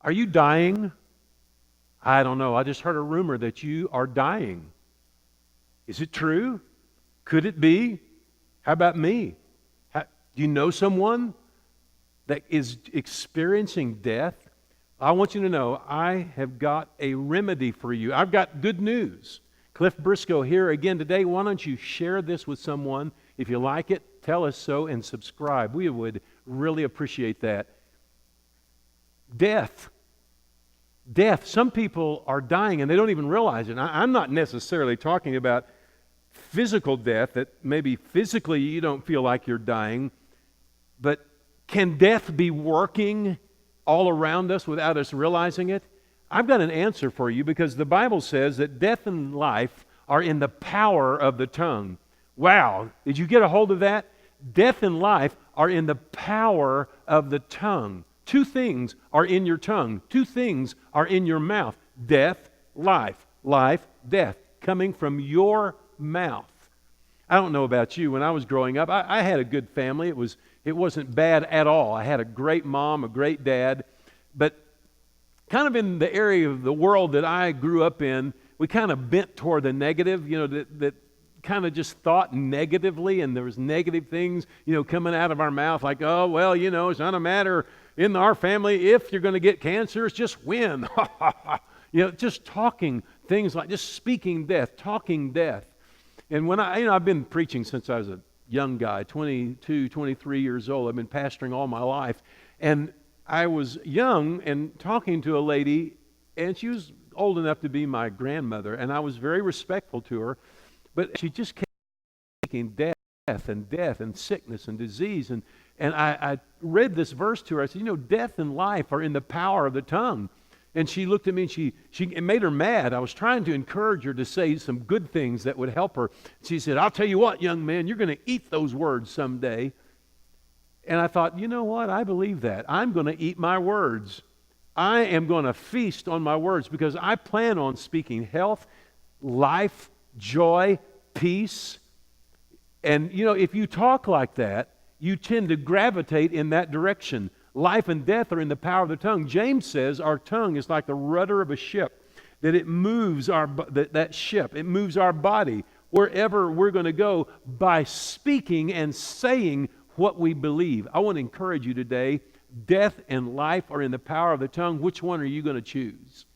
Are you dying? I don't know. I just heard a rumor that you are dying. Is it true? Could it be? How about me? Do you know someone that is experiencing death? I want you to know I have got a remedy for you. I've got good news. Cliff Briscoe here again today. Why don't you share this with someone? If you like it, tell us so and subscribe. We would really appreciate that. Death. Death. Some people are dying and they don't even realize it. I'm not necessarily talking about physical death, that maybe physically you don't feel like you're dying, but can death be working all around us without us realizing it? I've got an answer for you, because the Bible says that death and life are in the power of the tongue. Wow, did you get a hold of that? Death and life are in the power of the tongue. Two things are in your tongue. Two things are in your mouth. Death, life. Life, death. Coming from your mouth. I don't know about you. When I was growing up, I had a good family. It wasn't bad at all. I had a great mom, a great dad. But kind of in the area of the world that I grew up in, we kind of bent toward the negative, that kind of just thought negatively, and there was negative things, coming out of our mouth, like, oh, well, it's not a matter in our family if you're going to get cancer, it's just when. Just talking things like, just speaking death, talking death. And when I've been preaching since I was a young guy, 22, 23 years old. I've been pastoring all my life. And I was young and talking to a lady, and she was old enough to be my grandmother, and I was very respectful to her, but she just kept speaking death and sickness and disease. And I read this verse to her. I said, death and life are in the power of the tongue. And she looked at me and it made her mad. I was trying to encourage her to say some good things that would help her. She said, I'll tell you what, young man, you're going to eat those words someday. And I thought, you know what? I believe that. I'm going to eat my words. I am going to feast on my words, because I plan on speaking health, life, joy, peace. And, if you talk like that, you tend to gravitate in that direction. Life and death are in the power of the tongue. James says our tongue is like the rudder of a ship, that it moves that ship. It moves our body wherever we're going to go by speaking and saying what we believe. I want to encourage you today. Death and life are in the power of the tongue. Which one are you going to choose?